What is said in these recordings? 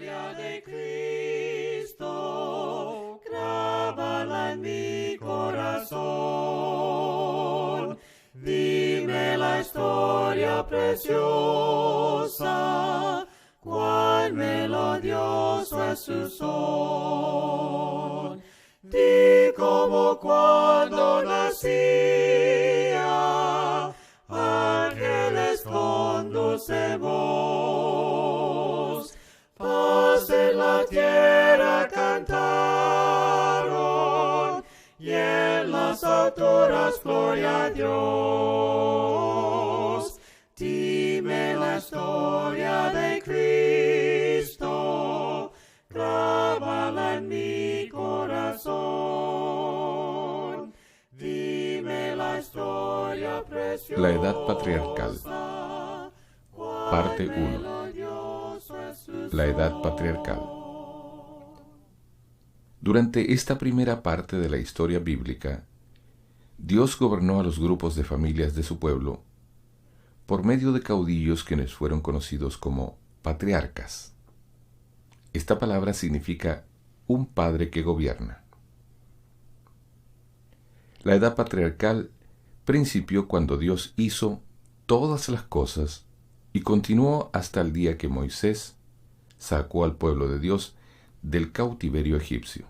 historia de Cristo, grábala en mi corazón. Dime la historia preciosa, cuán melodioso es su son. Di como cuando nacía, ángeles con dulce voz, paz en la tierra cantaron, y en las alturas gloria a Dios. Dime la historia de Cristo, grábala en mi corazón. Dime la historia preciosa. La Edad Patriarcal. Parte 1. La Edad Patriarcal. Durante esta primera parte de la historia bíblica, Dios gobernó a los grupos de familias de su pueblo por medio de caudillos quienes fueron conocidos como patriarcas. Esta palabra significa un padre que gobierna. La edad patriarcal principió cuando Dios hizo todas las cosas y continuó hasta el día que Moisés sacó al pueblo de Dios del cautiverio egipcio.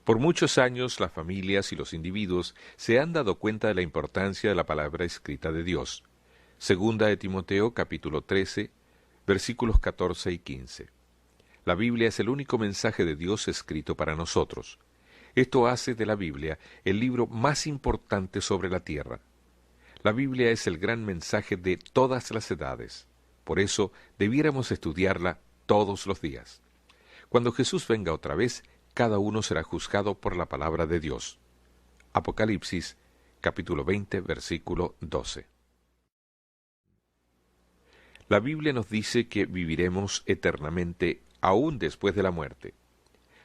Por muchos años las familias y los individuos se han dado cuenta de la importancia de la palabra escrita de Dios. Segunda de Timoteo capítulo 13, versículos 14 y 15. La Biblia es el único mensaje de Dios escrito para nosotros. Esto hace de la Biblia el libro más importante sobre la tierra. La Biblia es el gran mensaje de todas las edades. Por eso debiéramos estudiarla todos los días. Cuando Jesús venga otra vez, cada uno será juzgado por la palabra de Dios. Apocalipsis, capítulo 20, versículo 12. La Biblia nos dice que viviremos eternamente aún después de la muerte.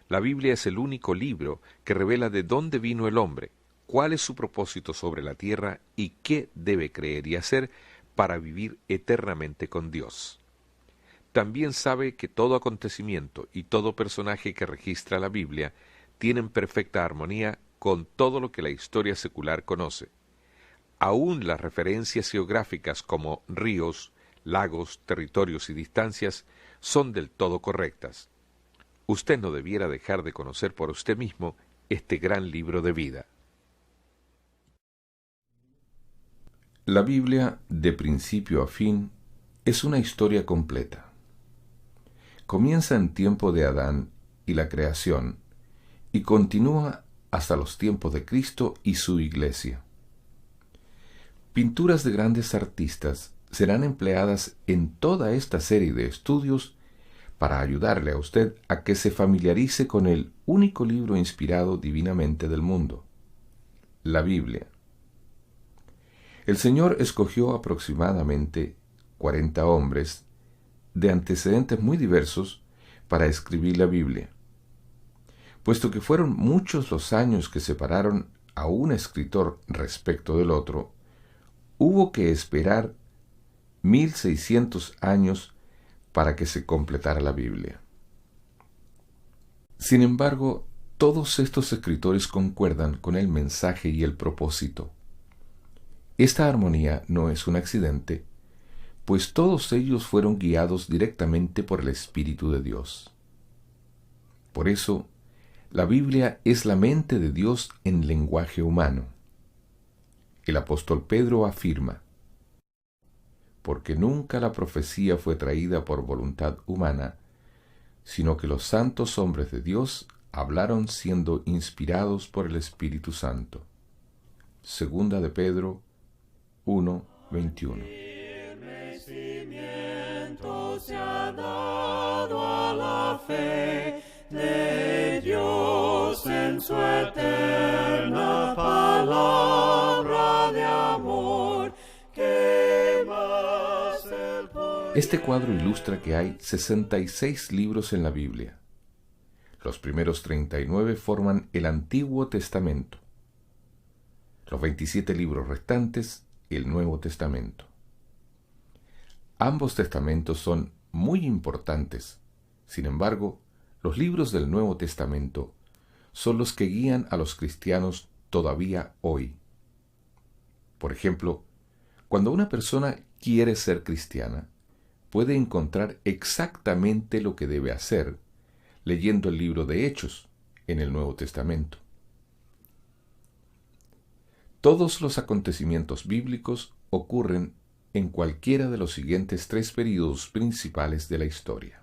La Biblia es el único libro que revela de dónde vino el hombre, cuál es su propósito sobre la tierra y qué debe creer y hacer para vivir eternamente con Dios. También sabe que todo acontecimiento y todo personaje que registra la Biblia tienen perfecta armonía con todo lo que la historia secular conoce. Aún las referencias geográficas como ríos, lagos, territorios y distancias son del todo correctas. Usted no debiera dejar de conocer por usted mismo este gran libro de vida. La Biblia, de principio a fin, es una historia completa. Comienza en tiempo de Adán y la creación, y continúa hasta los tiempos de Cristo y su Iglesia. Pinturas de grandes artistas serán empleadas en toda esta serie de estudios para ayudarle a usted a que se familiarice con el único libro inspirado divinamente del mundo, la Biblia. El Señor escogió aproximadamente 40 hombres de antecedentes muy diversos para escribir la Biblia. Puesto que fueron muchos los años que separaron a un escritor respecto del otro, hubo que esperar 1600 años para que se completara la Biblia. Sin embargo, todos estos escritores concuerdan con el mensaje y el propósito. Esta armonía no es un accidente, pues todos ellos fueron guiados directamente por el Espíritu de Dios. Por eso, la Biblia es la mente de Dios en lenguaje humano. El apóstol Pedro afirma: porque nunca la profecía fue traída por voluntad humana, sino que los santos hombres de Dios hablaron siendo inspirados por el Espíritu Santo. Segunda de Pedro 1:21. Se ha dado a la fe de Dios en su eterna palabra de amor. ¿Qué más el poder? Este cuadro ilustra que hay 66 libros en la Biblia. Los primeros 39 forman el Antiguo Testamento. Los 27 libros restantes, el Nuevo Testamento. Ambos testamentos son muy importantes. Sin embargo, los libros del Nuevo Testamento son los que guían a los cristianos todavía hoy. Por ejemplo, cuando una persona quiere ser cristiana, puede encontrar exactamente lo que debe hacer leyendo el libro de Hechos en el Nuevo Testamento. Todos los acontecimientos bíblicos ocurren en cualquiera de los siguientes 3 períodos principales de la historia: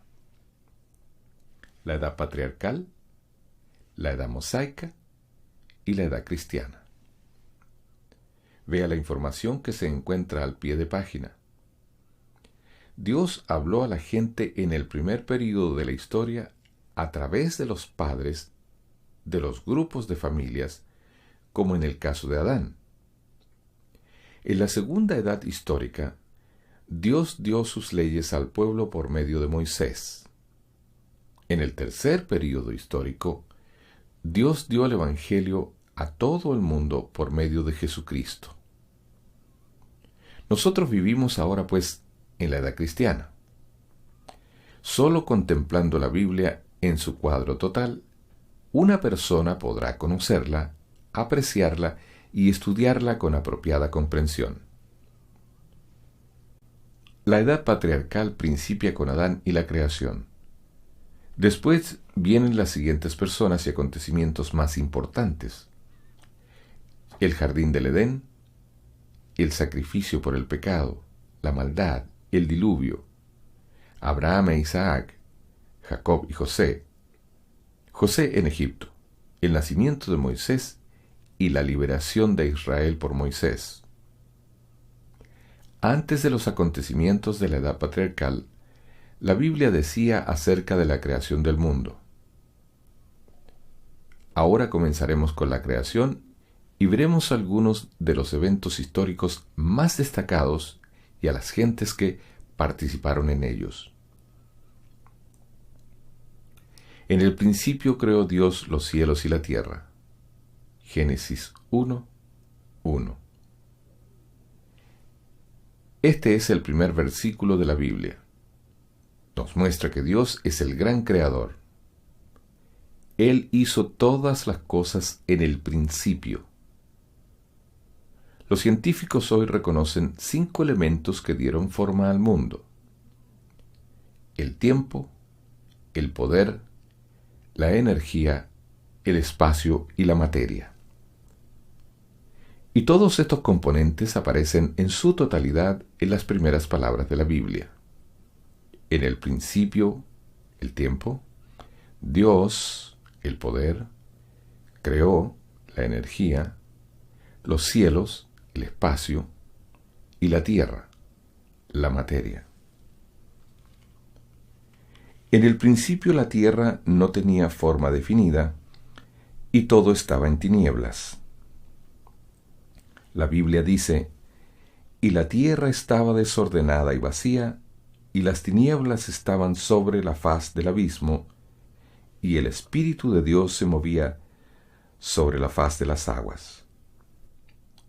la edad patriarcal, la edad mosaica y la edad cristiana. Vea la información que se encuentra al pie de página. Dios habló a la gente en el primer período de la historia a través de los padres, de los grupos de familias, como en el caso de Adán. En la segunda edad histórica, Dios dio sus leyes al pueblo por medio de Moisés. En el tercer período histórico, Dios dio el Evangelio a todo el mundo por medio de Jesucristo. Nosotros vivimos ahora, pues, en la edad cristiana. Solo contemplando la Biblia en su cuadro total, una persona podrá conocerla, apreciarla y estudiarla con apropiada comprensión. La edad patriarcal principia con Adán y la creación. Después vienen las siguientes personas y acontecimientos más importantes: el jardín del Edén, el sacrificio por el pecado, la maldad, el diluvio, Abraham e Isaac, Jacob y José, José en Egipto, el nacimiento de Moisés y la liberación de Israel por Moisés. Antes de los acontecimientos de la edad patriarcal, la Biblia decía acerca de la creación del mundo. Ahora comenzaremos con la creación y veremos algunos de los eventos históricos más destacados y a las gentes que participaron en ellos. En el principio creó Dios los cielos y la tierra. Génesis 1:1. Este es el primer versículo de la Biblia. Nos muestra que Dios es el gran creador. Él hizo todas las cosas en el principio. Los científicos hoy reconocen 5 elementos que dieron forma al mundo: el tiempo, el poder, la energía, el espacio y la materia. Y todos estos componentes aparecen en su totalidad en las primeras palabras de la Biblia. En el principio, el tiempo, Dios, el poder, creó la energía, los cielos, el espacio, y la tierra, la materia. En el principio la tierra no tenía forma definida y todo estaba en tinieblas. La Biblia dice: y la tierra estaba desordenada y vacía, y las tinieblas estaban sobre la faz del abismo, y el Espíritu de Dios se movía sobre la faz de las aguas.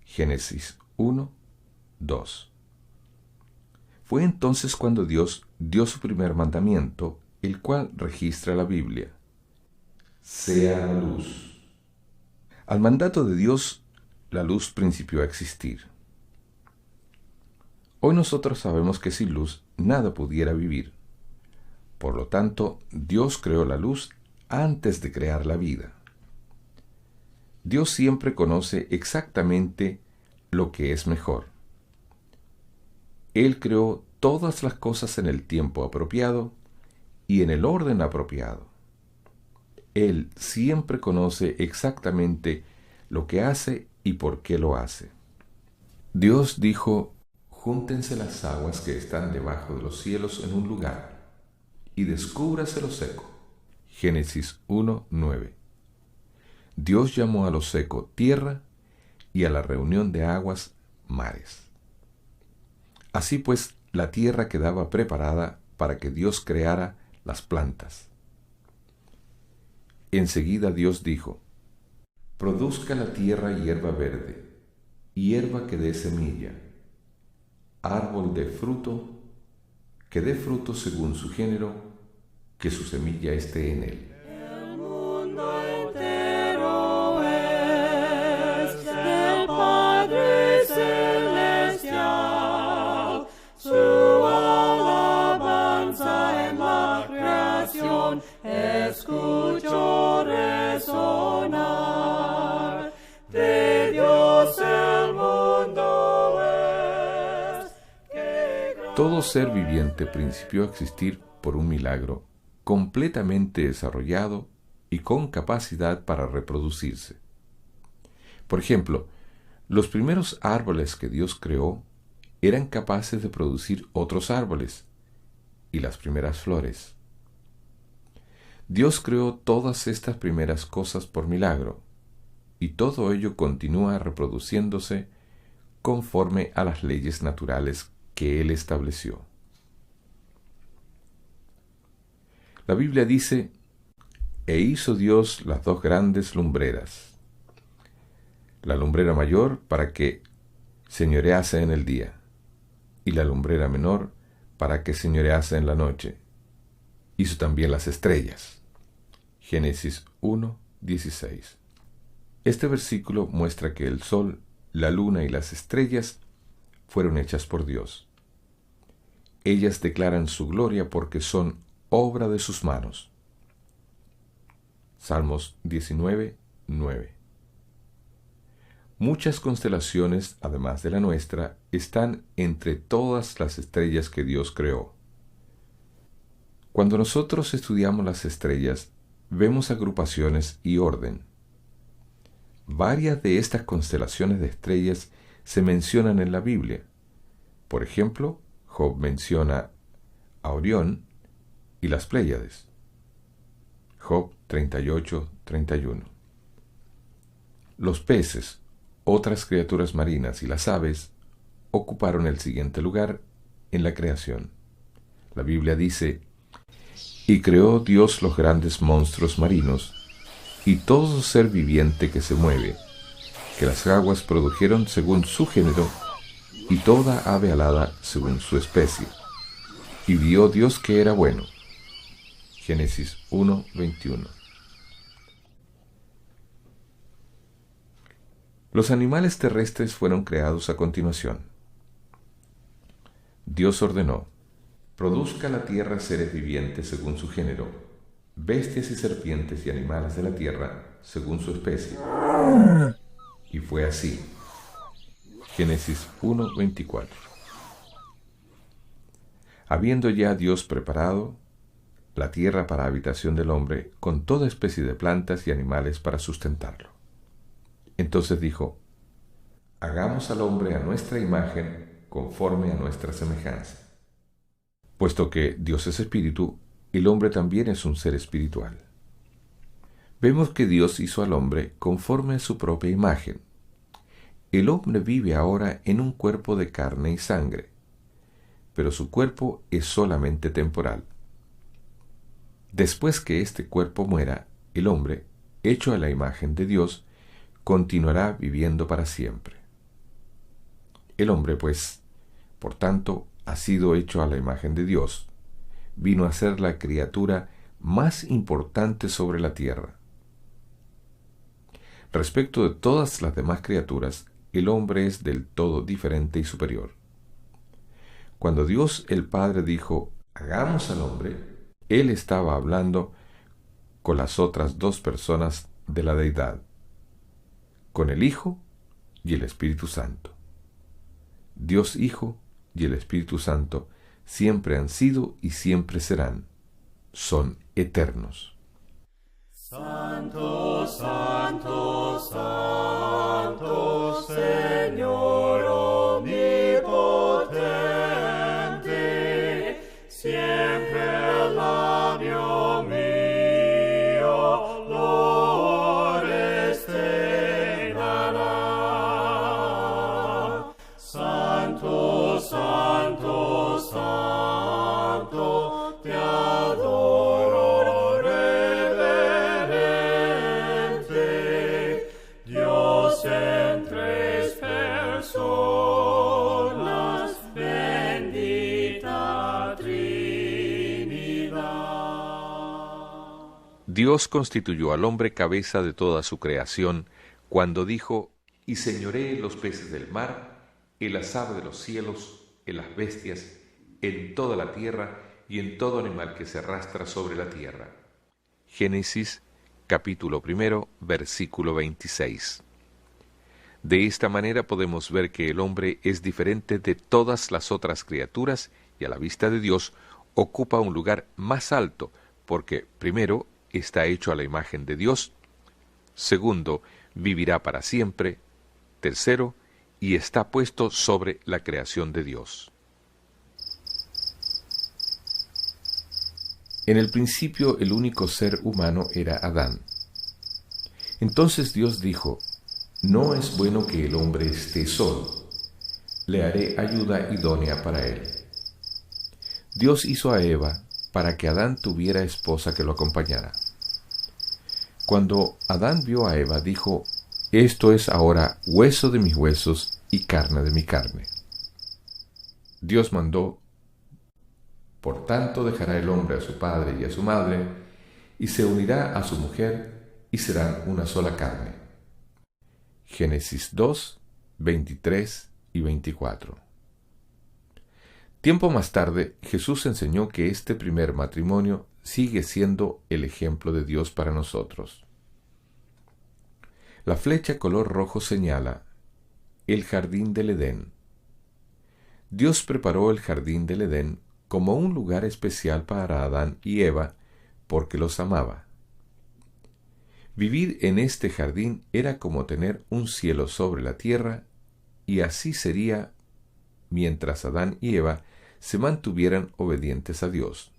Génesis 1:2. Fue entonces cuando Dios dio su primer mandamiento, el cual registra la Biblia: sea la luz. Al mandato de Dios, la luz principió a existir. Hoy nosotros sabemos que sin luz nada pudiera vivir. Por lo tanto, Dios creó la luz antes de crear la vida. Dios siempre conoce exactamente lo que es mejor. Él creó todas las cosas en el tiempo apropiado y en el orden apropiado. Él siempre conoce exactamente lo que hace y por qué lo hace. Dios dijo: júntense las aguas que están debajo de los cielos en un lugar, y descúbrase lo seco. Génesis 1:9. Dios llamó a lo seco tierra y a la reunión de aguas mares. Así pues, la tierra quedaba preparada para que Dios creara las plantas. Enseguida Dios dijo: produzca la tierra hierba verde, hierba que dé semilla, árbol de fruto que dé fruto según su género, que su semilla esté en él. El mundo entero es del Padre Celestial, su alabanza en la creación escucho resonar. De Dios el mundo es. Todo ser viviente principió a existir por un milagro, completamente desarrollado y con capacidad para reproducirse. Por ejemplo, los primeros árboles que Dios creó eran capaces de producir otros árboles y las primeras flores. Dios creó todas estas primeras cosas por milagro, y todo ello continúa reproduciéndose conforme a las leyes naturales que Él estableció. La Biblia dice: «E hizo Dios las dos grandes lumbreras, la lumbrera mayor para que señorease en el día, y la lumbrera menor para que señorease en la noche. Hizo también las estrellas». Génesis 1:16. Este versículo muestra que el sol, la luna y las estrellas fueron hechas por Dios. Ellas declaran su gloria porque son obra de sus manos. Salmos 19:9. Muchas constelaciones, además de la nuestra, están entre todas las estrellas que Dios creó. Cuando nosotros estudiamos las estrellas, vemos agrupaciones y orden. Varias de estas constelaciones de estrellas se mencionan en la Biblia. Por ejemplo, Job menciona a Orión y las Pléyades. Job 38:31. Los peces, otras criaturas marinas y las aves ocuparon el siguiente lugar en la creación. La Biblia dice: «Y creó Dios los grandes monstruos marinos, y todo ser viviente que se mueve, que las aguas produjeron según su género, y toda ave alada según su especie. Y vio Dios que era bueno». Génesis 1:21. Los animales terrestres fueron creados a continuación. Dios ordenó: «Produzca la tierra seres vivientes según su género, bestias y serpientes y animales de la tierra según su especie». Y fue así. Génesis 1:24. Habiendo ya Dios preparado la tierra para habitación del hombre, con toda especie de plantas y animales para sustentarlo, entonces dijo: «Hagamos al hombre a nuestra imagen, conforme a nuestra semejanza». Puesto que Dios es espíritu, el hombre también es un ser espiritual. Vemos que Dios hizo al hombre conforme a su propia imagen. El hombre vive ahora en un cuerpo de carne y sangre, pero su cuerpo es solamente temporal. Después que este cuerpo muera, el hombre, hecho a la imagen de Dios, continuará viviendo para siempre. El hombre, pues, por tanto, ha sido hecho a la imagen de Dios. Vino a ser la criatura más importante sobre la tierra. Respecto de todas las demás criaturas, el hombre es del todo diferente y superior. Cuando Dios el Padre dijo: «Hagamos al hombre», Él estaba hablando con las otras dos personas de la deidad, con el Hijo y el Espíritu Santo. Dios Hijo y el Espíritu Santo siempre han sido y siempre serán. Son eternos. Santo, santo, santo, Señor omnipotente, siempre el labio mío loores te dará. Santo, santo, santo, te adoro reverente, Dios en tres personas, bendita Trinidad. Dios constituyó al hombre cabeza de toda su creación cuando dijo: y señoree los peces del mar, en las aves de los cielos, en las bestias, en toda la tierra y en todo animal que se arrastra sobre la tierra. Génesis capítulo 1, versículo 26. De esta manera podemos ver que el hombre es diferente de todas las otras criaturas y a la vista de Dios ocupa un lugar más alto porque, primero, está hecho a la imagen de Dios, segundo, vivirá para siempre, tercero, y está puesto sobre la creación de Dios. En el principio el único ser humano era Adán. Entonces Dios dijo: no es bueno que el hombre esté solo. Le haré ayuda idónea para él. Dios hizo a Eva para que Adán tuviera esposa que lo acompañara. Cuando Adán vio a Eva, dijo: esto es ahora hueso de mis huesos y carne de mi carne. Dios mandó: por tanto dejará el hombre a su padre y a su madre, y se unirá a su mujer, y serán una sola carne. Génesis 2, 23 y 24. Tiempo más tarde, Jesús enseñó que este primer matrimonio sigue siendo el ejemplo de Dios para nosotros. La flecha color rojo señala el jardín del Edén. Dios preparó el jardín del Edén como un lugar especial para Adán y Eva porque los amaba. Vivir en este jardín era como tener un cielo sobre la tierra, y así sería mientras Adán y Eva se mantuvieran obedientes a Dios.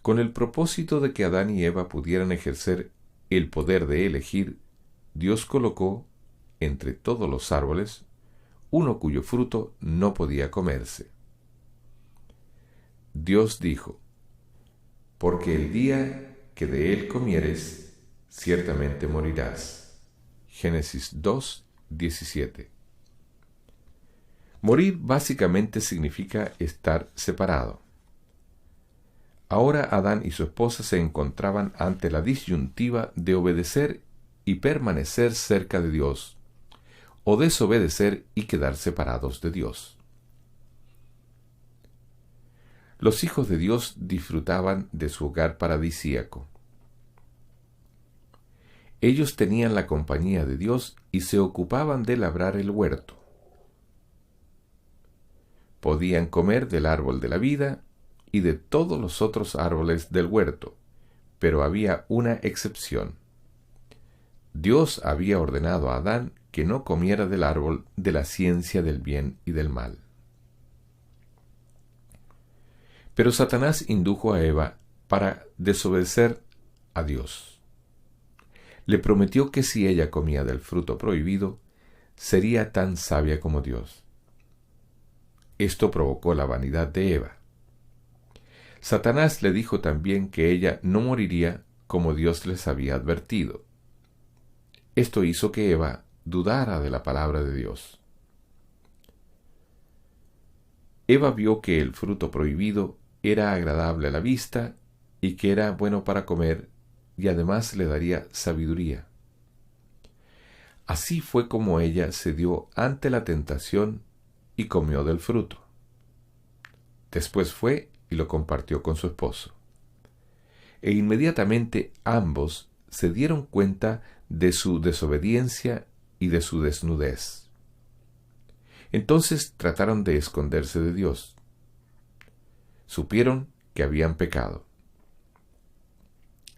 Con el propósito de que Adán y Eva pudieran ejercer el poder de elegir, Dios colocó entre todos los árboles uno cuyo fruto no podía comerse. Dios dijo: porque el día que de él comieres, ciertamente morirás. Génesis 2, 17. Morir básicamente significa estar separado. Ahora Adán y su esposa se encontraban ante la disyuntiva de obedecer y permanecer cerca de Dios, o desobedecer y quedar separados de Dios. Los hijos de Dios disfrutaban de su hogar paradisíaco. Ellos tenían la compañía de Dios y se ocupaban de labrar el huerto. Podían comer del árbol de la vida y de todos los otros árboles del huerto, pero había una excepción. Dios había ordenado a Adán que no comiera del árbol de la ciencia del bien y del mal. Pero Satanás indujo a Eva para desobedecer a Dios. Le prometió que si ella comía del fruto prohibido, sería tan sabia como Dios. Esto provocó la vanidad de Eva. Satanás le dijo también que ella no moriría como Dios les había advertido. Esto hizo que Eva dudara de la palabra de Dios. Eva vio que el fruto prohibido era agradable a la vista y que era bueno para comer, y además le daría sabiduría. Así fue como ella cedió ante la tentación y comió del fruto. Después fue y lo compartió con su esposo. E inmediatamente ambos se dieron cuenta de su desobediencia y de su desnudez. Entonces trataron de esconderse de Dios. Supieron que habían pecado.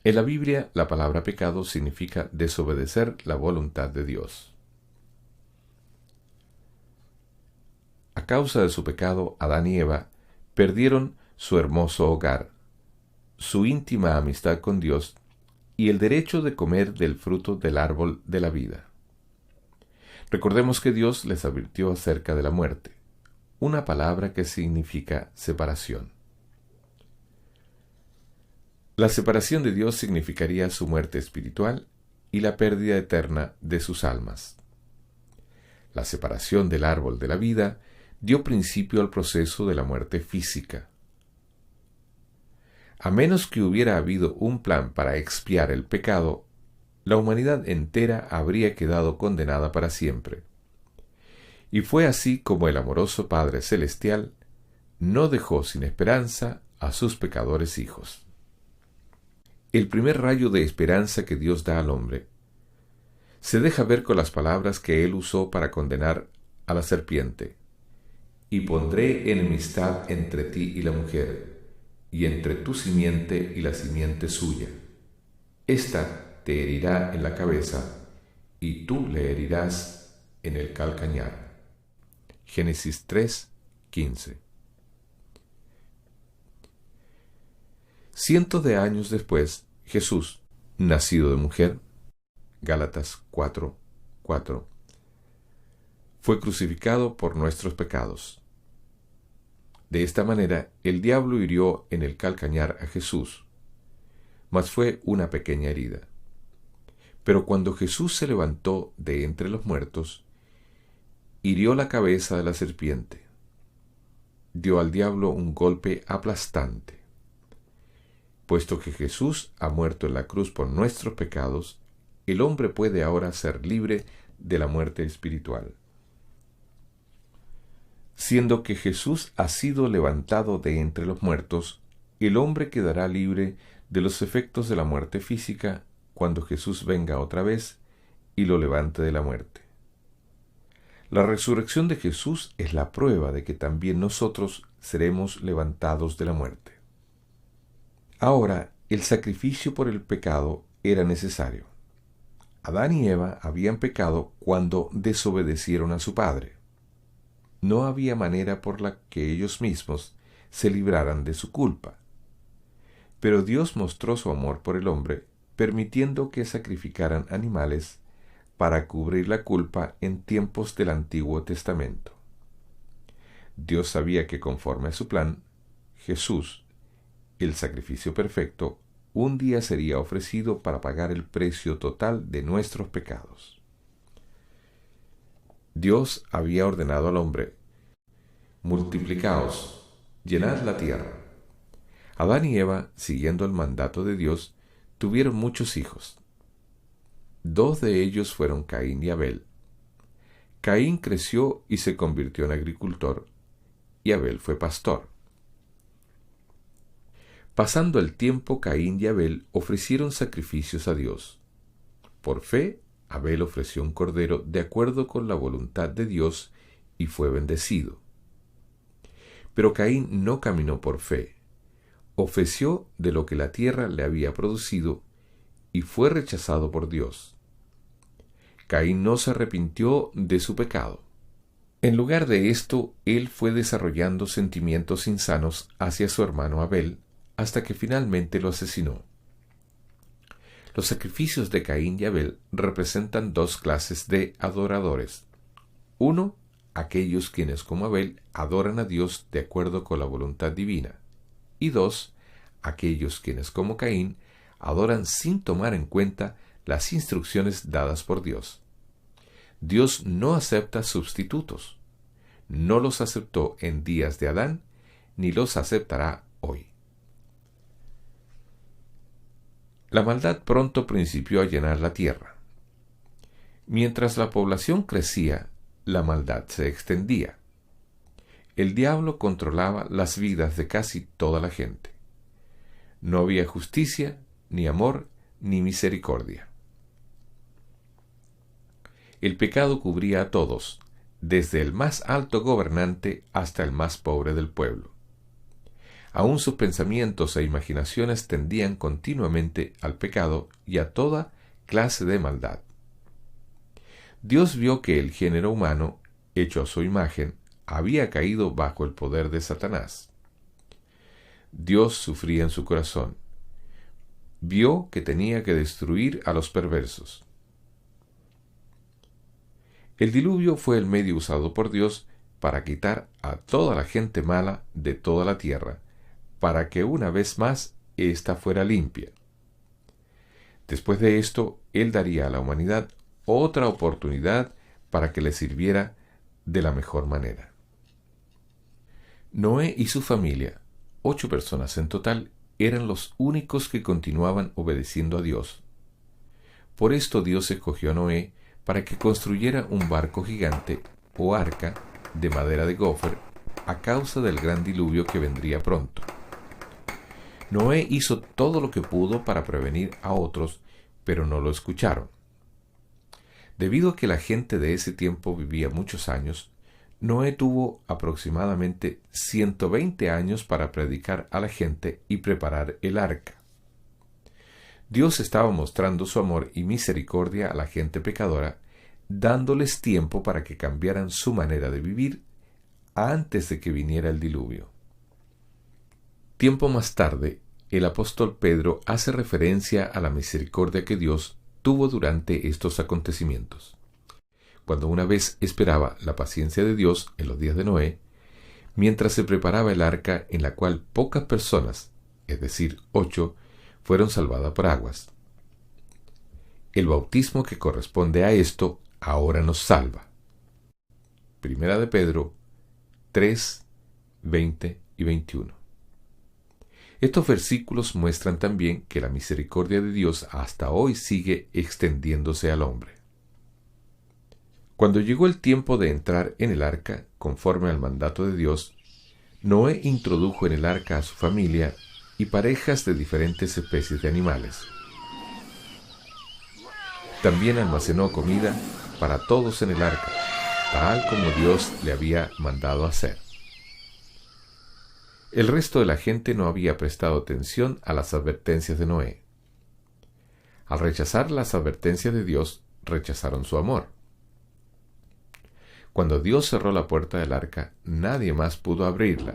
En la Biblia, la palabra pecado significa desobedecer la voluntad de Dios. A causa de su pecado, Adán y Eva perdieron su hermoso hogar, su íntima amistad con Dios y el derecho de comer del fruto del árbol de la vida. Recordemos que Dios les advirtió acerca de la muerte, una palabra que significa separación. La separación de Dios significaría su muerte espiritual y la pérdida eterna de sus almas. La separación del árbol de la vida dio principio al proceso de la muerte física. A menos que hubiera habido un plan para expiar el pecado, la humanidad entera habría quedado condenada para siempre. Y fue así como el amoroso Padre Celestial no dejó sin esperanza a sus pecadores hijos. El primer rayo de esperanza que Dios da al hombre se deja ver con las palabras que él usó para condenar a la serpiente. Y pondré enemistad entre ti y la mujer, y entre tu simiente y la simiente suya. Esta te herirá en la cabeza, y tú le herirás en el calcañar. Génesis 3:15. Cientos de años después, Jesús, nacido de mujer, Gálatas 4:4, fue crucificado por nuestros pecados. De esta manera, el diablo hirió en el calcañar a Jesús, mas fue una pequeña herida. Pero cuando Jesús se levantó de entre los muertos, hirió la cabeza de la serpiente, dio al diablo un golpe aplastante. Puesto que Jesús ha muerto en la cruz por nuestros pecados, el hombre puede ahora ser libre de la muerte espiritual. Siendo que Jesús ha sido levantado de entre los muertos, el hombre quedará libre de los efectos de la muerte física cuando Jesús venga otra vez y lo levante de la muerte. La resurrección de Jesús es la prueba de que también nosotros seremos levantados de la muerte. Ahora, el sacrificio por el pecado era necesario. Adán y Eva habían pecado cuando desobedecieron a su padre. No había manera por la que ellos mismos se libraran de su culpa. Pero Dios mostró su amor por el hombre, permitiendo que sacrificaran animales para cubrir la culpa en tiempos del Antiguo Testamento. Dios sabía que conforme a su plan, Jesús, el sacrificio perfecto, un día sería ofrecido para pagar el precio total de nuestros pecados. Dios había ordenado al hombre: multiplicaos, llenad la tierra. Adán y Eva, siguiendo el mandato de Dios, tuvieron muchos hijos. 2 de ellos fueron Caín y Abel. Caín creció y se convirtió en agricultor, y Abel fue pastor. Pasando el tiempo, Caín y Abel ofrecieron sacrificios a Dios. Por fe, Abel ofreció un cordero de acuerdo con la voluntad de Dios y fue bendecido. Pero Caín no caminó por fe. Ofreció de lo que la tierra le había producido y fue rechazado por Dios. Caín no se arrepintió de su pecado. En lugar de esto, él fue desarrollando sentimientos insanos hacia su hermano Abel, hasta que finalmente lo asesinó. Los sacrificios de Caín y Abel representan 2 clases de adoradores. 1, aquellos quienes como Abel adoran a Dios de acuerdo con la voluntad divina. Y 2, aquellos quienes como Caín adoran sin tomar en cuenta las instrucciones dadas por Dios. Dios no acepta sustitutos. No los aceptó en días de Adán, ni los aceptará hoy. La maldad pronto principió a llenar la tierra. Mientras la población crecía, la maldad se extendía. El diablo controlaba las vidas de casi toda la gente. No había justicia, ni amor, ni misericordia. El pecado cubría a todos, desde el más alto gobernante hasta el más pobre del pueblo. Aún sus pensamientos e imaginaciones tendían continuamente al pecado y a toda clase de maldad. Dios vio que el género humano, hecho a su imagen, había caído bajo el poder de Satanás. Dios sufría en su corazón. Vio que tenía que destruir a los perversos. El diluvio fue el medio usado por Dios para quitar a toda la gente mala de toda la tierra, para que una vez más ésta fuera limpia. Después de esto, Él daría a la humanidad otra oportunidad para que le sirviera de la mejor manera. Noé y su familia, 8 personas en total, eran los únicos que continuaban obedeciendo a Dios. Por esto Dios escogió a Noé para que construyera un barco gigante o arca de madera de gofer a causa del gran diluvio que vendría pronto. Noé hizo todo lo que pudo para prevenir a otros, pero no lo escucharon. Debido a que la gente de ese tiempo vivía muchos años, Noé tuvo aproximadamente 120 años para predicar a la gente y preparar el arca. Dios estaba mostrando su amor y misericordia a la gente pecadora, dándoles tiempo para que cambiaran su manera de vivir antes de que viniera el diluvio. Tiempo más tarde, el apóstol Pedro hace referencia a la misericordia que Dios tuvo durante estos acontecimientos. Cuando una vez esperaba la paciencia de Dios en los días de Noé, mientras se preparaba el arca en la cual pocas personas, es decir, 8, fueron salvadas por aguas. El bautismo que corresponde a esto ahora nos salva. Primera de Pedro 3, 20 y 21. Estos versículos muestran también que la misericordia de Dios hasta hoy sigue extendiéndose al hombre. Cuando llegó el tiempo de entrar en el arca, conforme al mandato de Dios, Noé introdujo en el arca a su familia y parejas de diferentes especies de animales. También almacenó comida para todos en el arca, tal como Dios le había mandado hacer. El resto de la gente no había prestado atención a las advertencias de Noé. Al rechazar las advertencias de Dios, rechazaron su amor. Cuando Dios cerró la puerta del arca, nadie más pudo abrirla.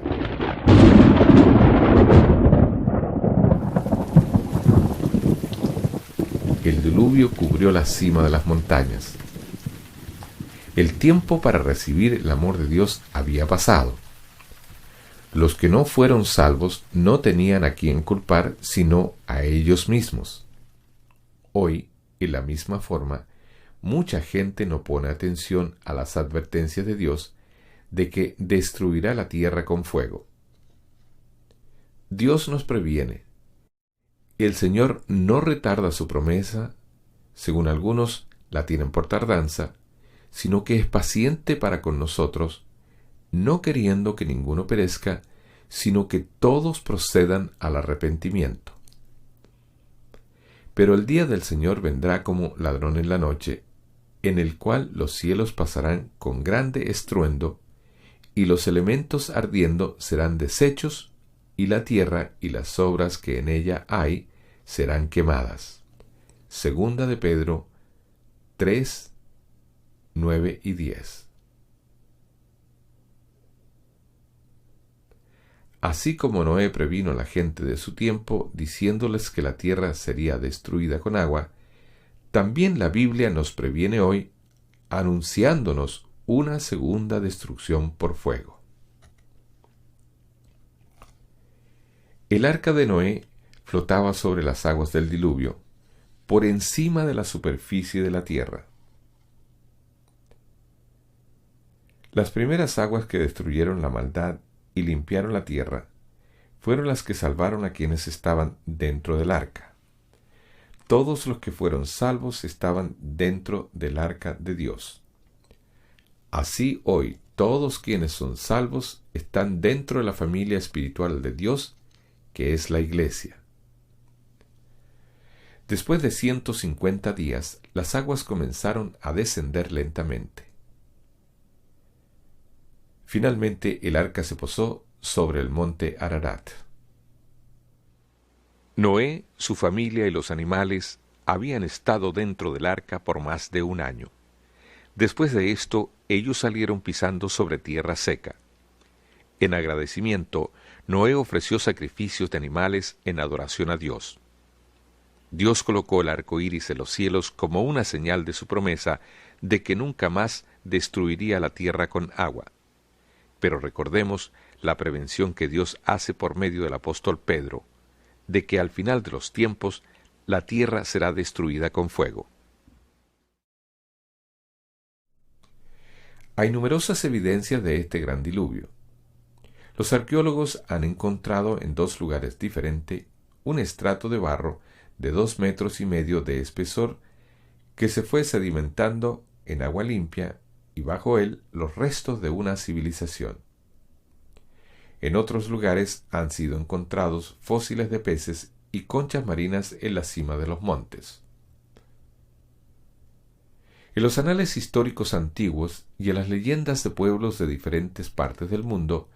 El diluvio cubrió la cima de las montañas. El tiempo para recibir el amor de Dios había pasado. Los que no fueron salvos no tenían a quién culpar sino a ellos mismos. Hoy, en la misma forma, mucha gente no pone atención a las advertencias de Dios de que destruirá la tierra con fuego. Dios nos previene. El Señor no retarda su promesa, según algunos la tienen por tardanza, sino que es paciente para con nosotros, no queriendo que ninguno perezca, sino que todos procedan al arrepentimiento. Pero el día del Señor vendrá como ladrón en la noche, en el cual los cielos pasarán con grande estruendo, y los elementos ardiendo serán deshechos, y la tierra y las obras que en ella hay serán quemadas. Segunda de Pedro 3, 9 y 10. Así como Noé previno a la gente de su tiempo, diciéndoles que la tierra sería destruida con agua, también la Biblia nos previene hoy, anunciándonos una segunda destrucción por fuego. El arca de Noé flotaba sobre las aguas del diluvio, por encima de la superficie de la tierra. Las primeras aguas que destruyeron la maldad y limpiaron la tierra fueron las que salvaron a quienes estaban dentro del arca. Todos los que fueron salvos estaban dentro del arca de Dios. Así hoy todos quienes son salvos están dentro de la familia espiritual de Dios, que es la Iglesia. Después de 150 días, las aguas comenzaron a descender lentamente. Finalmente el arca se posó sobre el monte Ararat. Noé, su familia y los animales habían estado dentro del arca por más de un año. Después de esto, ellos salieron pisando sobre tierra seca. En agradecimiento, Noé ofreció sacrificios de animales en adoración a Dios. Dios colocó el arco iris en los cielos como una señal de su promesa de que nunca más destruiría la tierra con agua. Pero recordemos la prevención que Dios hace por medio del apóstol Pedro, de que al final de los tiempos la tierra será destruida con fuego. Hay numerosas evidencias de este gran diluvio. Los arqueólogos han encontrado en 2 lugares diferentes un estrato de barro de 2,5 metros de espesor que se fue sedimentando en agua limpia y bajo él los restos de una civilización. En otros lugares han sido encontrados fósiles de peces y conchas marinas en la cima de los montes. En los anales históricos antiguos y en las leyendas de pueblos de diferentes partes del mundo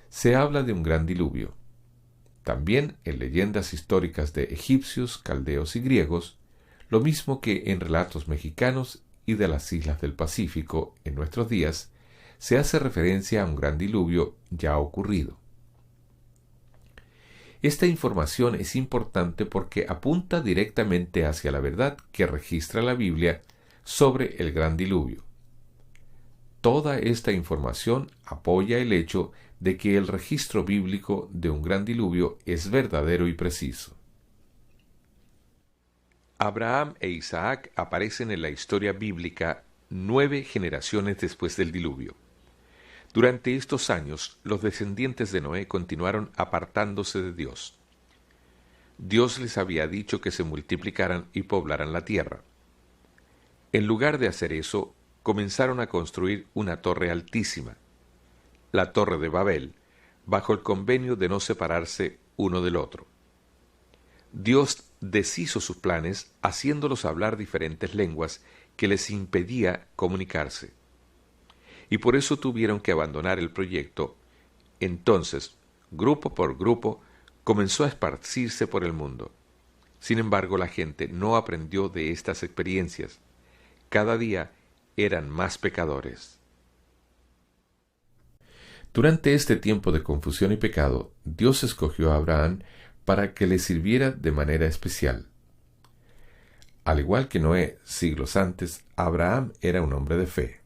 se habla de un gran diluvio. También en leyendas históricas de egipcios, caldeos y griegos, lo mismo que en relatos mexicanos y de las islas del Pacífico en nuestros días, se hace referencia a un gran diluvio ya ocurrido. Esta información es importante porque apunta directamente hacia la verdad que registra la Biblia sobre el gran diluvio. Toda esta información apoya el hecho de que el registro bíblico de un gran diluvio es verdadero y preciso. Abraham e Isaac aparecen en la historia bíblica 9 generaciones después del diluvio. Durante estos años, los descendientes de Noé continuaron apartándose de Dios. Dios les había dicho que se multiplicaran y poblaran la tierra. En lugar de hacer eso, comenzaron a construir una torre altísima, la Torre de Babel, bajo el convenio de no separarse uno del otro. Dios deshizo sus planes haciéndolos hablar diferentes lenguas que les impedía comunicarse. Y por eso tuvieron que abandonar el proyecto. Entonces, grupo por grupo, comenzó a esparcirse por el mundo. Sin embargo, la gente no aprendió de estas experiencias. Cada día eran más pecadores. Durante este tiempo de confusión y pecado, Dios escogió a Abraham para que le sirviera de manera especial. Al igual que Noé siglos antes, Abraham era un hombre de fe.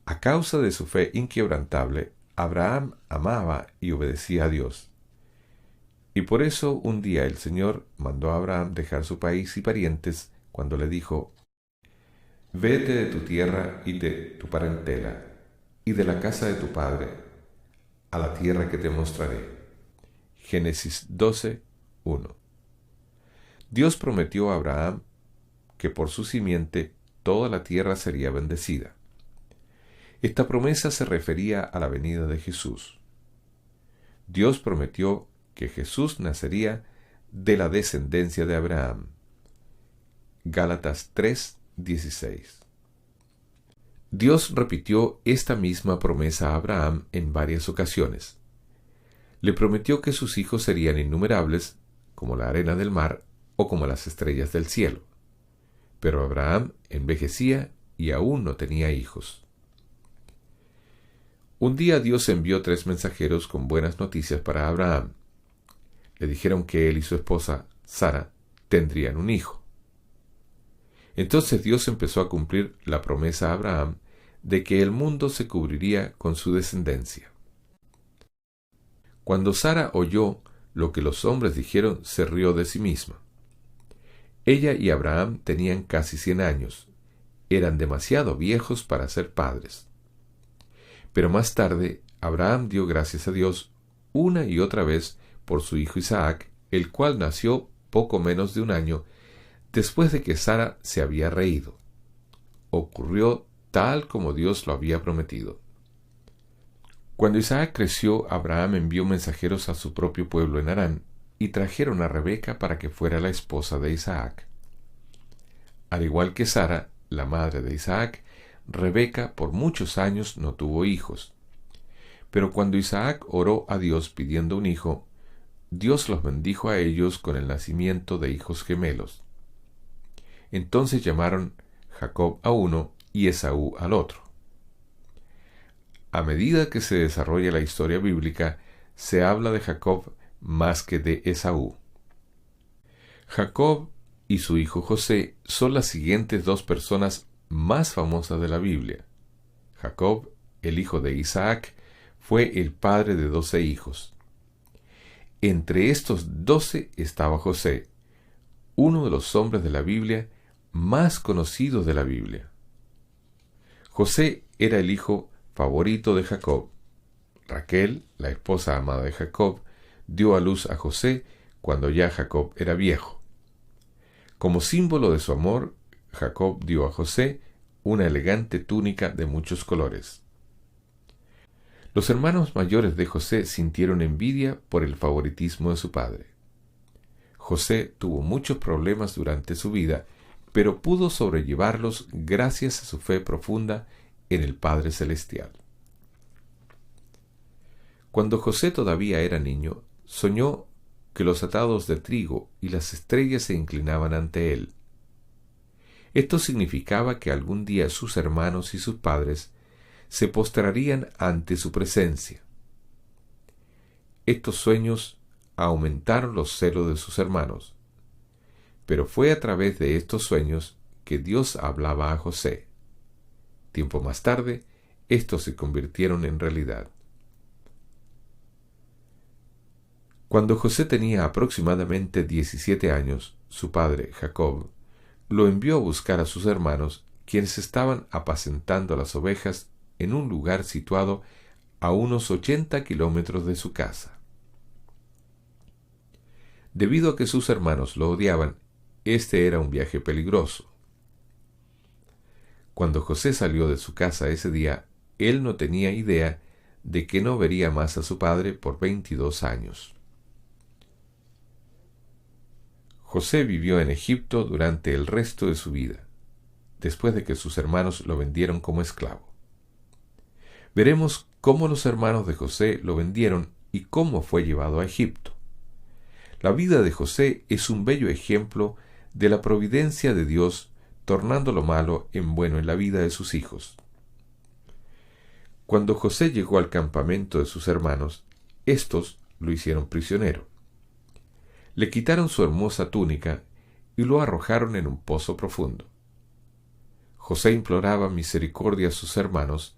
A causa de su fe inquebrantable, Abraham amaba y obedecía a Dios. Y por eso un día el Señor mandó a Abraham dejar su país y parientes cuando le dijo: «Vete de tu tierra y de tu parentela, y de la casa de tu padre, a la tierra que te mostraré». Génesis 12:1. Dios prometió a Abraham que por su simiente toda la tierra sería bendecida. Esta promesa se refería a la venida de Jesús. Dios prometió que Jesús nacería de la descendencia de Abraham. Gálatas 3:16. Dios repitió esta misma promesa a Abraham en varias ocasiones. Le prometió que sus hijos serían innumerables, como la arena del mar o como las estrellas del cielo. Pero Abraham envejecía y aún no tenía hijos. Un día Dios envió 3 mensajeros con buenas noticias para Abraham. Le dijeron que él y su esposa, Sara, tendrían un hijo. Entonces Dios empezó a cumplir la promesa a Abraham de que el mundo se cubriría con su descendencia. Cuando Sara oyó lo que los hombres dijeron, se rió de sí misma. Ella y Abraham tenían casi 100 años. Eran demasiado viejos para ser padres. Pero más tarde, Abraham dio gracias a Dios una y otra vez por su hijo Isaac, el cual nació poco menos de un año después de que Sara se había reído. Ocurrió tal como Dios lo había prometido. Cuando Isaac creció, Abraham envió mensajeros a su propio pueblo en Harán y trajeron a Rebeca para que fuera la esposa de Isaac. Al igual que Sara, la madre de Isaac, Rebeca por muchos años no tuvo hijos. Pero cuando Isaac oró a Dios pidiendo un hijo, Dios los bendijo a ellos con el nacimiento de hijos gemelos. Entonces llamaron Jacob a uno y Esaú al otro. A medida que se desarrolla la historia bíblica, se habla de Jacob más que de Esaú. Jacob y su hijo José son las siguientes 2 personas más famosas de la Biblia. Jacob, el hijo de Isaac, fue el padre de 12 hijos. Entre estos 12 estaba José, uno de los hombres de la Biblia más conocidos de la Biblia. José era el hijo favorito de Jacob. Raquel, la esposa amada de Jacob, dio a luz a José cuando ya Jacob era viejo. Como símbolo de su amor, Jacob dio a José una elegante túnica de muchos colores. Los hermanos mayores de José sintieron envidia por el favoritismo de su padre. José tuvo muchos problemas durante su vida, pero pudo sobrellevarlos gracias a su fe profunda en el Padre Celestial. Cuando José todavía era niño, soñó que los atados de trigo y las estrellas se inclinaban ante él. Esto significaba que algún día sus hermanos y sus padres se postrarían ante su presencia. Estos sueños aumentaron los celos de sus hermanos, pero fue a través de estos sueños que Dios hablaba a José. Tiempo más tarde, estos se convirtieron en realidad. Cuando José tenía aproximadamente 17 años, su padre, Jacob, lo envió a buscar a sus hermanos, quienes estaban apacentando las ovejas en un lugar situado a unos 80 kilómetros de su casa. Debido a que sus hermanos lo odiaban, este era un viaje peligroso. Cuando José salió de su casa ese día, él no tenía idea de que no vería más a su padre por 22 años. José vivió en Egipto durante el resto de su vida, después de que sus hermanos lo vendieron como esclavo. Veremos cómo los hermanos de José lo vendieron y cómo fue llevado a Egipto. La vida de José es un bello ejemplo de la providencia de Dios, tornando lo malo en bueno en la vida de sus hijos. Cuando José llegó al campamento de sus hermanos, éstos lo hicieron prisionero. Le quitaron su hermosa túnica y lo arrojaron en un pozo profundo. José imploraba misericordia a sus hermanos,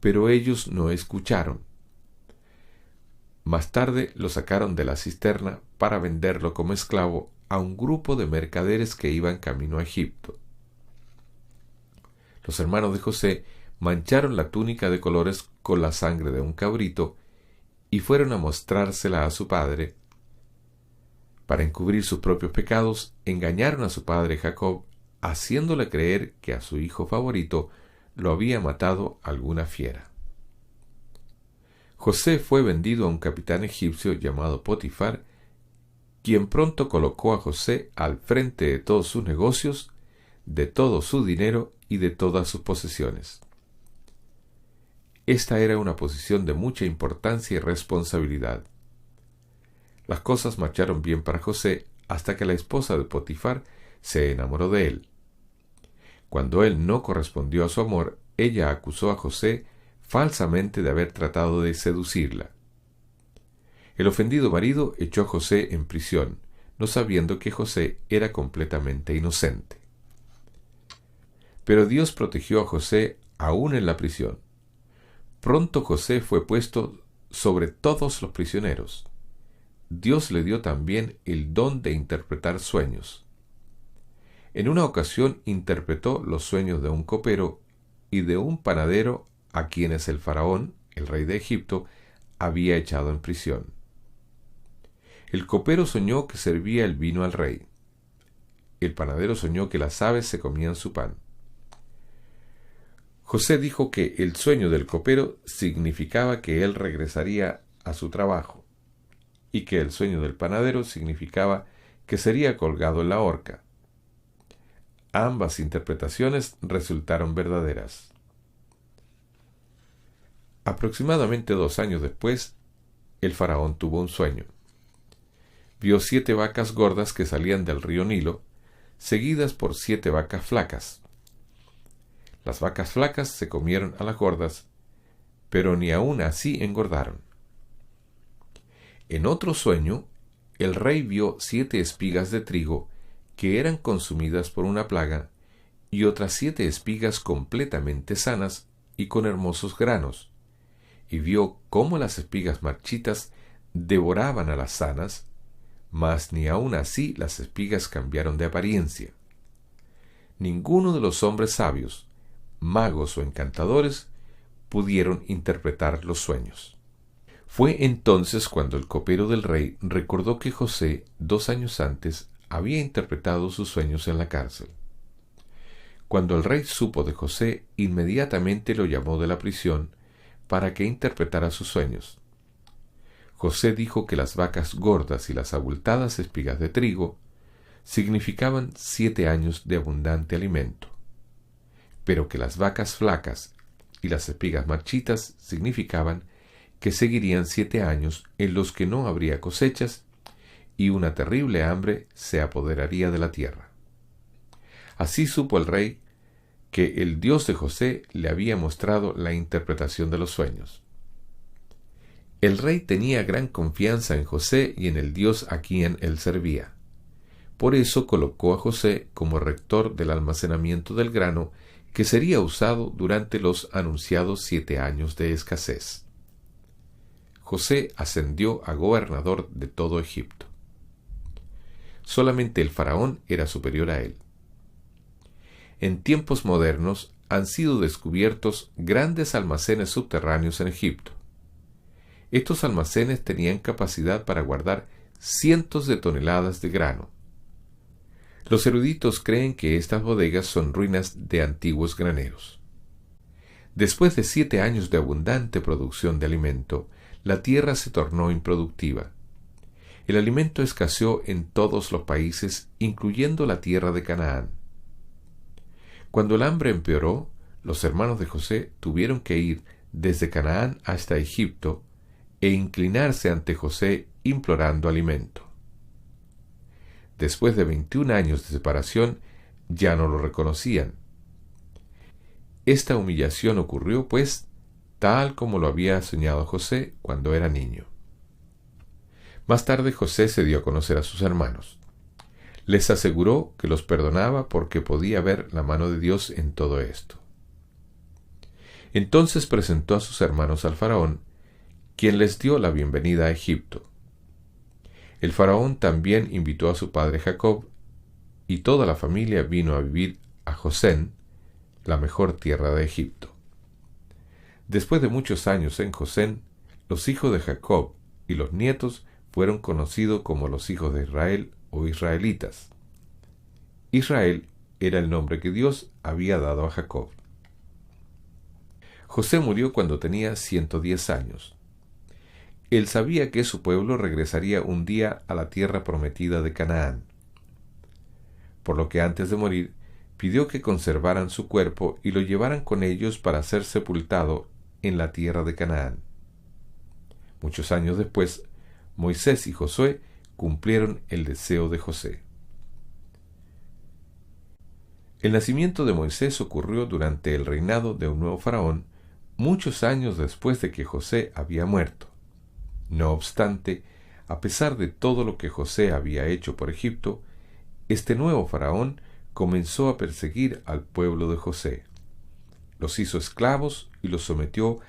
pero ellos no escucharon. Más tarde lo sacaron de la cisterna para venderlo como esclavo a un grupo de mercaderes que iban camino a Egipto. Los hermanos de José mancharon la túnica de colores con la sangre de un cabrito y fueron a mostrársela a su padre. Para encubrir sus propios pecados, engañaron a su padre Jacob, haciéndole creer que a su hijo favorito lo había matado alguna fiera. José fue vendido a un capitán egipcio llamado Potifar, quien pronto colocó a José al frente de todos sus negocios, de todo su dinero y de todas sus posesiones. Esta era una posición de mucha importancia y responsabilidad. Las cosas marcharon bien para José hasta que la esposa de Potifar se enamoró de él. Cuando él no correspondió a su amor, ella acusó a José falsamente de haber tratado de seducirla. El ofendido marido echó a José en prisión, no sabiendo que José era completamente inocente. Pero Dios protegió a José aún en la prisión. Pronto José fue puesto sobre todos los prisioneros. Dios le dio también el don de interpretar sueños. En una ocasión interpretó los sueños de un copero y de un panadero a quienes el faraón, el rey de Egipto, había echado en prisión. El copero soñó que servía el vino al rey. El panadero soñó que las aves se comían su pan. José dijo que el sueño del copero significaba que él regresaría a su trabajo, y que el sueño del panadero significaba que sería colgado en la horca. Ambas interpretaciones resultaron verdaderas. Aproximadamente 2 años después, el faraón tuvo un sueño. Vio 7 vacas gordas que salían del río Nilo, seguidas por 7 vacas flacas. Las vacas flacas se comieron a las gordas, pero ni aun así engordaron. En otro sueño, el rey vio 7 espigas de trigo que eran consumidas por una plaga y otras 7 espigas completamente sanas y con hermosos granos, y vio cómo las espigas marchitas devoraban a las sanas, mas ni aun así las espigas cambiaron de apariencia. Ninguno de los hombres sabios, magos o encantadores pudieron interpretar los sueños. Fue entonces cuando el copero del rey recordó que José, 2 años antes, había interpretado sus sueños en la cárcel. Cuando el rey supo de José, inmediatamente lo llamó de la prisión para que interpretara sus sueños. José dijo que las vacas gordas y las abultadas espigas de trigo significaban 7 años de abundante alimento, pero que las vacas flacas y las espigas marchitas significaban que seguirían 7 años en los que no habría cosechas y una terrible hambre se apoderaría de la tierra. Así supo el rey que el Dios de José le había mostrado la interpretación de los sueños. El rey tenía gran confianza en José y en el Dios a quien él servía. Por eso colocó a José como rector del almacenamiento del grano que sería usado durante los anunciados 7 años de escasez. José ascendió a gobernador de todo Egipto. Solamente el faraón era superior a él. En tiempos modernos han sido descubiertos grandes almacenes subterráneos en Egipto. Estos almacenes tenían capacidad para guardar cientos de toneladas de grano. Los eruditos creen que estas bodegas son ruinas de antiguos graneros. Después de 7 años de abundante producción de alimento, la tierra se tornó improductiva. El alimento escaseó en todos los países, incluyendo la tierra de Canaán. Cuando el hambre empeoró, los hermanos de José tuvieron que ir desde Canaán hasta Egipto e inclinarse ante José implorando alimento. Después de 21 años de separación, ya no lo reconocían. Esta humillación ocurrió, pues, tal como lo había soñado José cuando era niño. Más tarde José se dio a conocer a sus hermanos. Les aseguró que los perdonaba porque podía ver la mano de Dios en todo esto. Entonces presentó a sus hermanos al faraón, quien les dio la bienvenida a Egipto. El faraón también invitó a su padre Jacob, y toda la familia vino a vivir a Gosén, la mejor tierra de Egipto. Después de muchos años en Gosén, los hijos de Jacob y los nietos fueron conocidos como los hijos de Israel o israelitas. Israel era el nombre que Dios había dado a Jacob. José murió cuando tenía 110 años. Él sabía que su pueblo regresaría un día a la tierra prometida de Canaán, por lo que antes de morir pidió que conservaran su cuerpo y lo llevaran con ellos para ser sepultado en la tierra de Canaán. Muchos años después, Moisés y Josué cumplieron el deseo de José. El nacimiento de Moisés ocurrió durante el reinado de un nuevo faraón, muchos años después de que José había muerto. No obstante, a pesar de todo lo que José había hecho por Egipto, este nuevo faraón comenzó a perseguir al pueblo de José. Los hizo esclavos y los sometió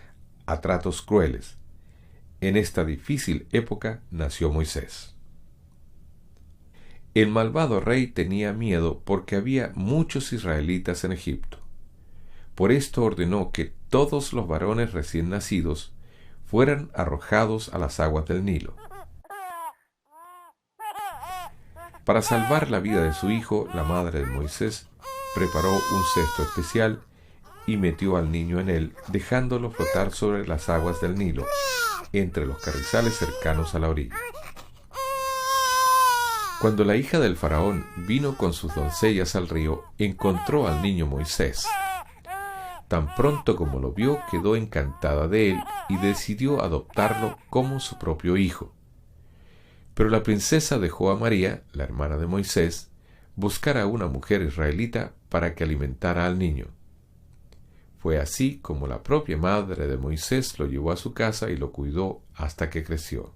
a tratos crueles. En esta difícil época nació Moisés. El malvado rey tenía miedo porque había muchos israelitas en Egipto. Por esto ordenó que todos los varones recién nacidos fueran arrojados a las aguas del Nilo. Para salvar la vida de su hijo, la madre de Moisés preparó un cesto especial y metió al niño en él, dejándolo flotar sobre las aguas del Nilo, entre los carrizales cercanos a la orilla. Cuando la hija del faraón vino con sus doncellas al río, encontró al niño Moisés. Tan pronto como lo vio, quedó encantada de él y decidió adoptarlo como su propio hijo. Pero la princesa dejó a María, la hermana de Moisés, buscar a una mujer israelita para que alimentara al niño. Fue así como la propia madre de Moisés lo llevó a su casa y lo cuidó hasta que creció.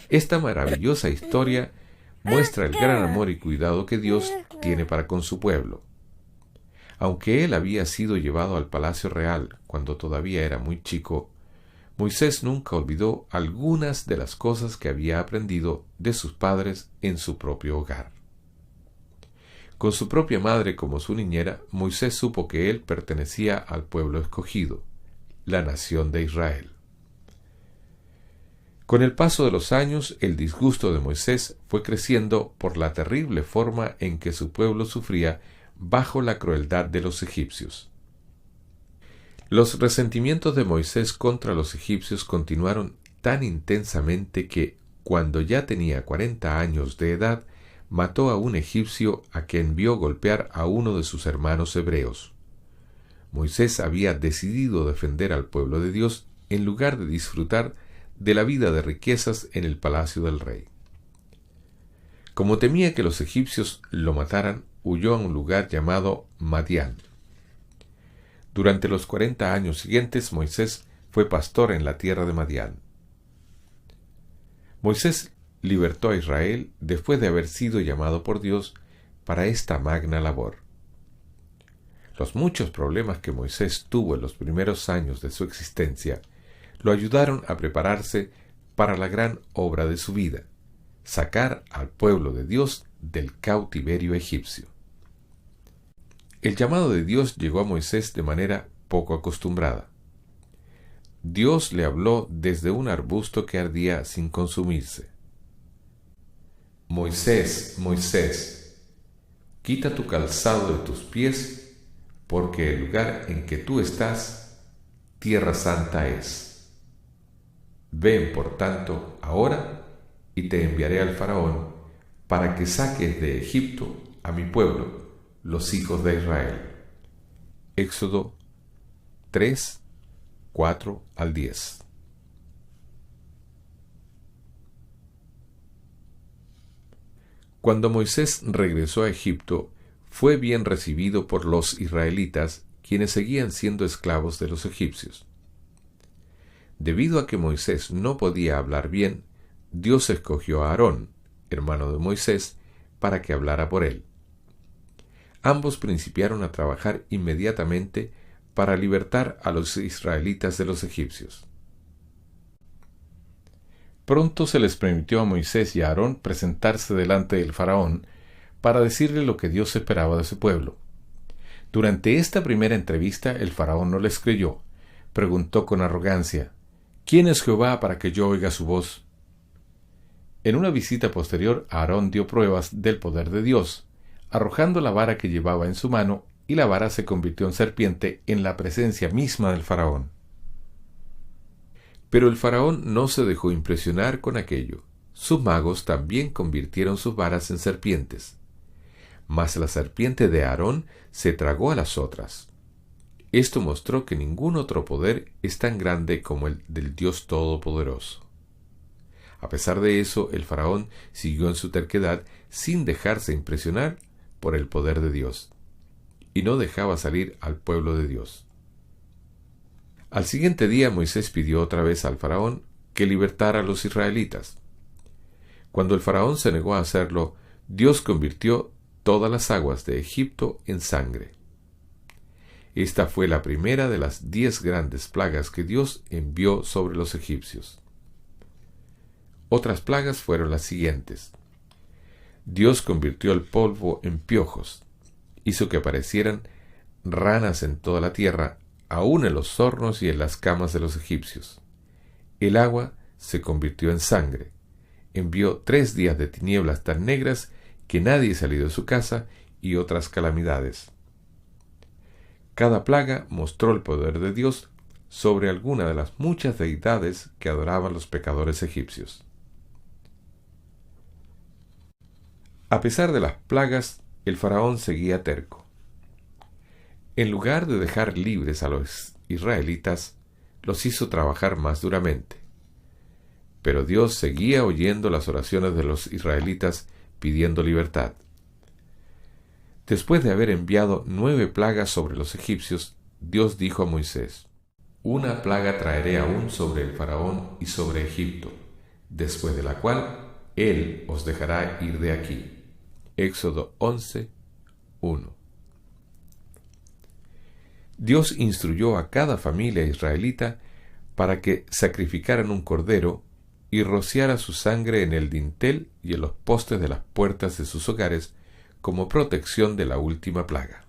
Esta maravillosa historia muestra el gran amor y cuidado que Dios tiene para con su pueblo. Aunque él había sido llevado al palacio real cuando todavía era muy chico, Moisés nunca olvidó algunas de las cosas que había aprendido de sus padres en su propio hogar. Con su propia madre como su niñera, Moisés supo que él pertenecía al pueblo escogido, la nación de Israel. Con el paso de los años, el disgusto de Moisés fue creciendo por la terrible forma en que su pueblo sufría bajo la crueldad de los egipcios. Los resentimientos de Moisés contra los egipcios continuaron tan intensamente que, cuando ya tenía 40 años de edad, mató a un egipcio a quien vio golpear a uno de sus hermanos hebreos. Moisés había decidido defender al pueblo de Dios en lugar de disfrutar de la vida de riquezas en el palacio del rey. Como temía que los egipcios lo mataran, huyó a un lugar llamado Madián. Durante los 40 años siguientes, Moisés fue pastor en la tierra de Madián. Moisés libertó a Israel después de haber sido llamado por Dios para esta magna labor. Los muchos problemas que Moisés tuvo en los primeros años de su existencia lo ayudaron a prepararse para la gran obra de su vida, sacar al pueblo de Dios del cautiverio egipcio. El llamado de Dios llegó a Moisés de manera poco acostumbrada. Dios le habló desde un arbusto que ardía sin consumirse. Moisés, Moisés, quita tu calzado de tus pies, porque el lugar en que tú estás, tierra santa es. Ven, por tanto, ahora, y te enviaré al faraón, para que saques de Egipto a mi pueblo, los hijos de Israel. Éxodo 3, 4 al 10. Cuando Moisés regresó a Egipto, fue bien recibido por los israelitas, quienes seguían siendo esclavos de los egipcios. Debido a que Moisés no podía hablar bien, Dios escogió a Aarón, hermano de Moisés, para que hablara por él. Ambos principiaron a trabajar inmediatamente para libertar a los israelitas de los egipcios. Pronto se les permitió a Moisés y a Aarón presentarse delante del faraón para decirle lo que Dios esperaba de su pueblo. Durante esta primera entrevista el faraón no les creyó. Preguntó con arrogancia: ¿Quién es Jehová para que yo oiga su voz? En una visita posterior, Aarón dio pruebas del poder de Dios, arrojando la vara que llevaba en su mano, y la vara se convirtió en serpiente en la presencia misma del faraón. Pero el faraón no se dejó impresionar con aquello. Sus magos también convirtieron sus varas en serpientes. Mas la serpiente de Aarón se tragó a las otras. Esto mostró que ningún otro poder es tan grande como el del Dios Todopoderoso. A pesar de eso, el faraón siguió en su terquedad sin dejarse impresionar por el poder de Dios, y no dejaba salir al pueblo de Dios. Al siguiente día Moisés pidió otra vez al faraón que libertara a los israelitas. Cuando el faraón se negó a hacerlo, Dios convirtió todas las aguas de Egipto en sangre. Esta fue la primera de las 10 grandes plagas que Dios envió sobre los egipcios. Otras plagas fueron las siguientes. Dios convirtió el polvo en piojos, hizo que aparecieran ranas en toda la tierra, aun en los hornos y en las camas de los egipcios. El agua se convirtió en sangre. Envió 3 días de tinieblas tan negras que nadie salió de su casa, y otras calamidades. Cada plaga mostró el poder de Dios sobre alguna de las muchas deidades que adoraban los pecadores egipcios. A pesar de las plagas, el faraón seguía terco. En lugar de dejar libres a los israelitas, los hizo trabajar más duramente. Pero Dios seguía oyendo las oraciones de los israelitas pidiendo libertad. Después de haber enviado 9 plagas sobre los egipcios, Dios dijo a Moisés: «Una plaga traeré aún sobre el faraón y sobre Egipto, después de la cual él os dejará ir de aquí». Éxodo 11, 1. Dios instruyó a cada familia israelita para que sacrificaran un cordero y rociara su sangre en el dintel y en los postes de las puertas de sus hogares como protección de la última plaga.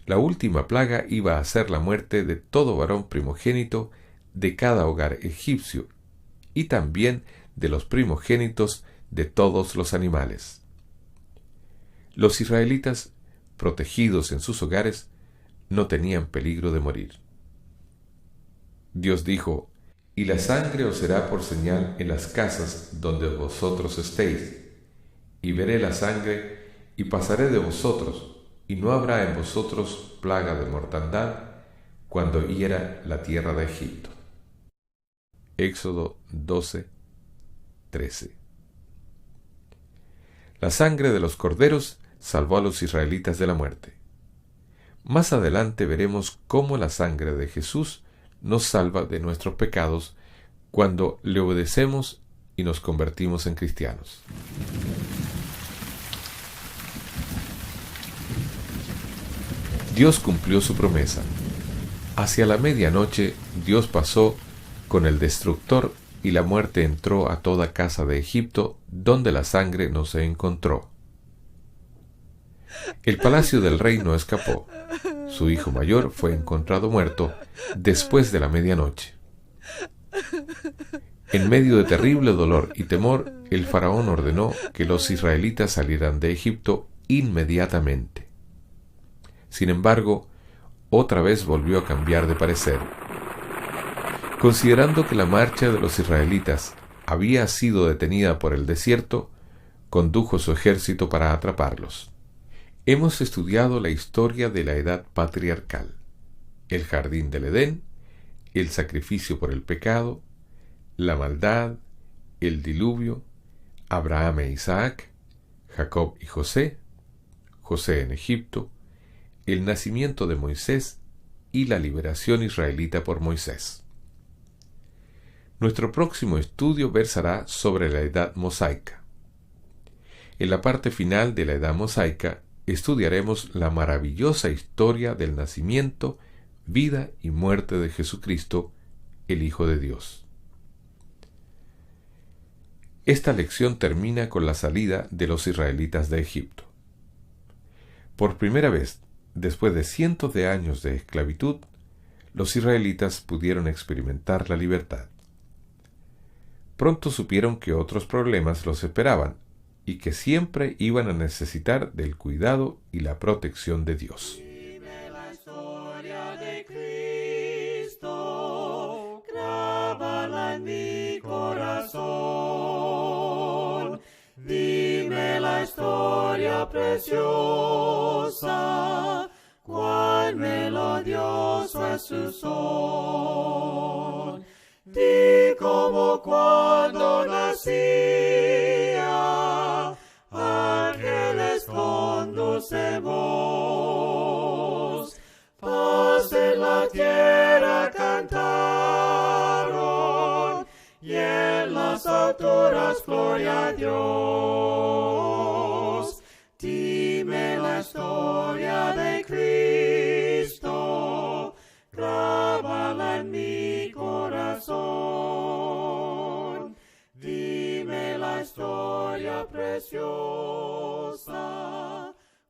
La última plaga iba a ser la muerte de todo varón primogénito de cada hogar egipcio y también de los primogénitos de todos los animales. Los israelitas, protegidos en sus hogares, no tenían peligro de morir. Dios dijo: «Y la sangre os será por señal en las casas donde vosotros estéis, y veré la sangre, y pasaré de vosotros, y no habrá en vosotros plaga de mortandad cuando hiera la tierra de Egipto». Éxodo 12:13. La sangre de los corderos salvó a los israelitas de la muerte. Más adelante veremos cómo la sangre de Jesús nos salva de nuestros pecados cuando le obedecemos y nos convertimos en cristianos. Dios cumplió su promesa. Hacia la medianoche Dios pasó con el destructor y la muerte entró a toda casa de Egipto donde la sangre no se encontró. El palacio del rey no escapó. Su hijo mayor fue encontrado muerto después de la medianoche. En medio de terrible dolor y temor, el faraón ordenó que los israelitas salieran de Egipto inmediatamente. Sin embargo, otra vez volvió a cambiar de parecer. Considerando que la marcha de los israelitas había sido detenida por el desierto, condujo su ejército para atraparlos. Hemos estudiado la historia de la edad patriarcal, el jardín del Edén, el sacrificio por el pecado, la maldad, el diluvio, Abraham e Isaac, Jacob y José, José en Egipto, el nacimiento de Moisés y la liberación israelita por Moisés. Nuestro próximo estudio versará sobre la edad mosaica. En la parte final de la edad mosaica estudiaremos la maravillosa historia del nacimiento, vida y muerte de Jesucristo, el Hijo de Dios. Esta lección termina con la salida de los israelitas de Egipto. Por primera vez, después de cientos de años de esclavitud, los israelitas pudieron experimentar la libertad. Pronto supieron que otros problemas los esperaban y que siempre iban a necesitar del cuidado y la protección de Dios. Dime la historia de Cristo, grábala en mi corazón. Dime la historia preciosa, cuán melodioso es su son. Di como cuando nacía, ángeles conducemos, paz en la tierra cantaron, y en las alturas gloria a Dios. Dime la historia de Cristo, grábala en mi corazón. Dime la historia preciosa,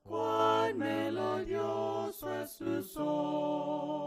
cuán melodioso es su son.